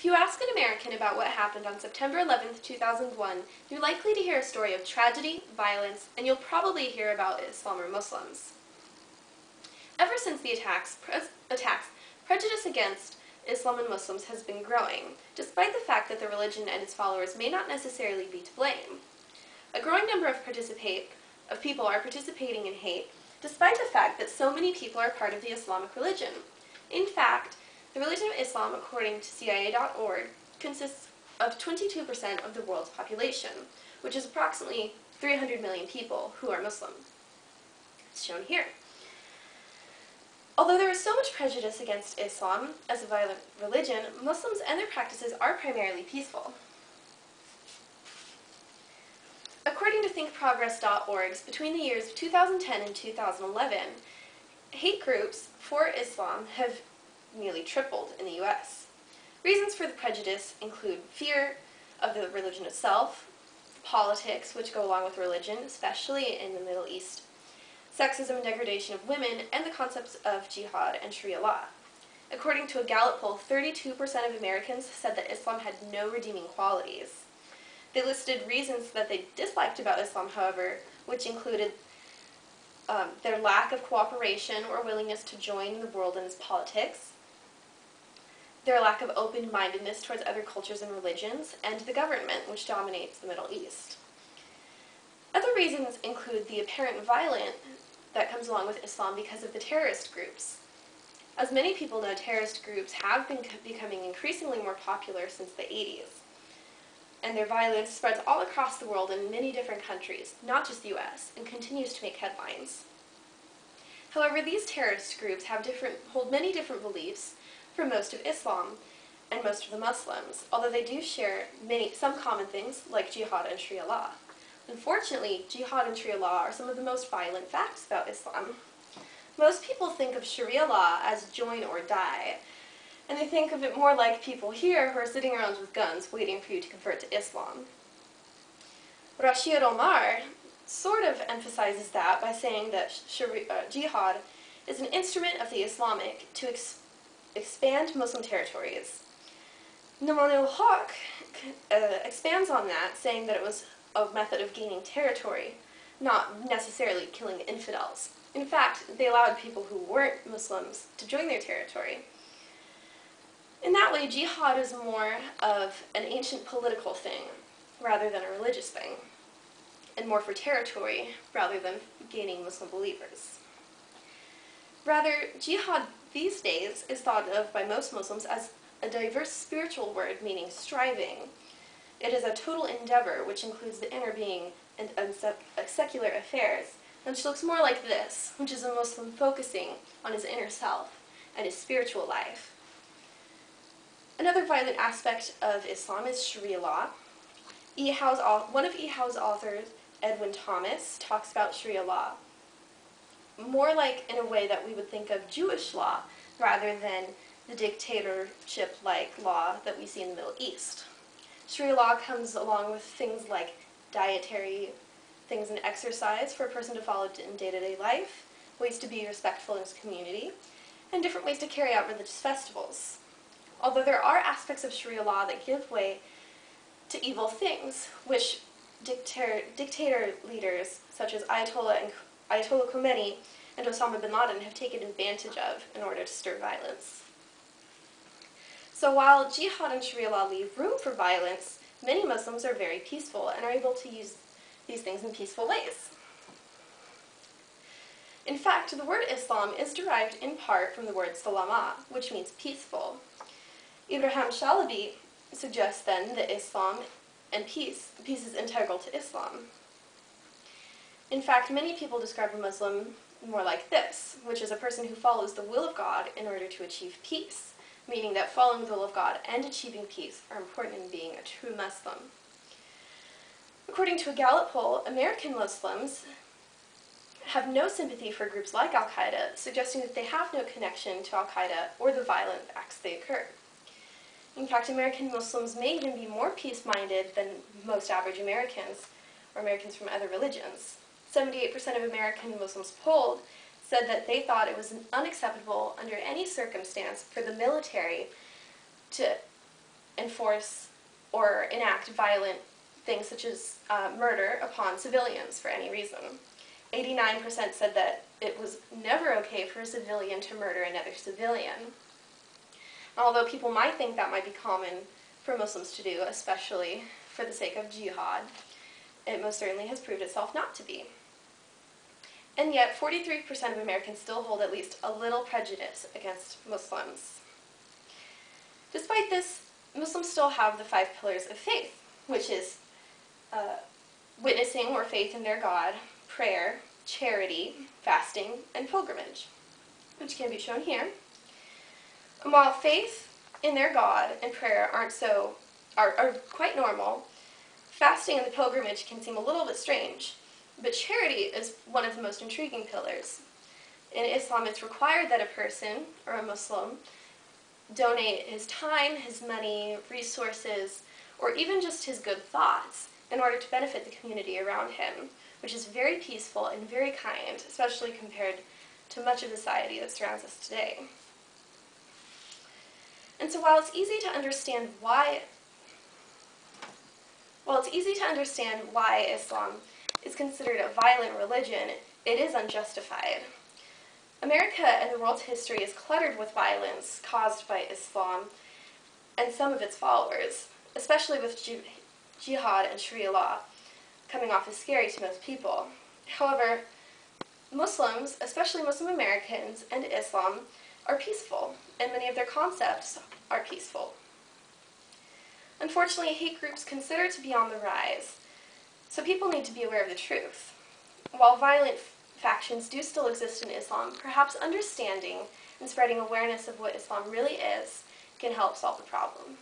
If you ask an American about what happened on September 11th, 2001, you're likely to hear a story of tragedy, violence, and you'll probably hear about Islam or Muslims. Ever since the attacks, prejudice against Islam and Muslims has been growing, despite the fact that the religion and its followers may not necessarily be to blame. A growing number of people are participating in hate, despite the fact that so many people are part of the Islamic religion. In fact, the religion of Islam, according to CIA.org, consists of 22% of the world's population, which is approximately 300 million people who are Muslim. It's shown here. Although there is so much prejudice against Islam as a violent religion, Muslims and their practices are primarily peaceful. According to thinkprogress.org, between the years of 2010 and 2011, hate groups for Islam have nearly tripled in the U.S. Reasons for the prejudice include fear of the religion itself, politics which go along with religion, especially in the Middle East, sexism and degradation of women, and the concepts of jihad and Sharia law. According to a Gallup poll, 32% of Americans said that Islam had no redeeming qualities. They listed reasons that they disliked about Islam, however, which included their lack of cooperation or willingness to join the world in its politics, their lack of open-mindedness towards other cultures and religions, and the government, which dominates the Middle East. Other reasons include the apparent violence that comes along with Islam because of the terrorist groups. As many people know, terrorist groups have been becoming increasingly more popular since the 80s. And their violence spreads all across the world in many different countries, not just the U.S., and continues to make headlines. However, these terrorist groups hold many different beliefs from most of Islam and most of the Muslims, although they do share some common things like jihad and Sharia law. Unfortunately, jihad and Sharia law are some of the most violent facts about Islam. Most people think of Sharia law as join or die, and they think of it more like people here who are sitting around with guns waiting for you to convert to Islam. Rashid Omar sort of emphasizes that by saying that jihad is an instrument of the Islamic to expand Muslim territories. Noumanul Haq expands on that, saying that it was a method of gaining territory, not necessarily killing infidels. In fact, they allowed people who weren't Muslims to join their territory. In that way, jihad is more of an ancient political thing rather than a religious thing, and more for territory rather than gaining Muslim believers. Rather, jihad these days is thought of by most Muslims as a diverse spiritual word meaning striving. It is a total endeavor which includes the inner being and secular affairs, which looks more like this, which is a Muslim focusing on his inner self and his spiritual life. Another violent aspect of Islam is Sharia law. One of Ehow's authors, Edwin Thomas, talks about Sharia law more like in a way that we would think of Jewish law rather than the dictatorship-like law that we see in the Middle East. Sharia law comes along with things like dietary things and exercise for a person to follow in day-to-day life, ways to be respectful in his community, and different ways to carry out religious festivals. Although there are aspects of Sharia law that give way to evil things, which dictator leaders such as Ayatollah Khomeini and Osama bin Laden have taken advantage of in order to stir violence. So while jihad and Sharia law leave room for violence, many Muslims are very peaceful and are able to use these things in peaceful ways. In fact, the word Islam is derived in part from the word salama, which means peaceful. Ibrahim Shalabi suggests then that Islam and peace is integral to Islam. In fact, many people describe a Muslim more like this, which is a person who follows the will of God in order to achieve peace, meaning that following the will of God and achieving peace are important in being a true Muslim. According to a Gallup poll, American Muslims have no sympathy for groups like Al-Qaeda, suggesting that they have no connection to Al-Qaeda or the violent acts they occur. In fact, American Muslims may even be more peace-minded than most average Americans, or Americans from other religions. 78% of American Muslims polled said that they thought it was unacceptable under any circumstance for the military to enforce or enact violent things such as murder upon civilians for any reason. 89% said that it was never okay for a civilian to murder another civilian. Although people might think that might be common for Muslims to do, especially for the sake of jihad, it most certainly has proved itself not to be. And yet, 43% of Americans still hold at least a little prejudice against Muslims. Despite this, Muslims still have the 5 pillars of faith, which is witnessing or faith in their God, prayer, charity, fasting, and pilgrimage, which can be shown here. And while faith in their God and prayer are quite normal, fasting and the pilgrimage can seem a little bit strange, but charity is one of the most intriguing pillars. In Islam, it's required that a person, or a Muslim, donate his time, his money, resources, or even just his good thoughts in order to benefit the community around him, which is very peaceful and very kind, especially compared to much of society that surrounds us today. And so while it's easy to understand why Islam is considered a violent religion, it is unjustified. America and the world's history is cluttered with violence caused by Islam and some of its followers, especially with jihad and Sharia law coming off as scary to most people. However, Muslims, especially Muslim Americans and Islam, are peaceful, and many of their concepts are peaceful. Unfortunately, hate groups consider to be on the rise, so people need to be aware of the truth. While violent factions do still exist in Islam, perhaps understanding and spreading awareness of what Islam really is can help solve the problem.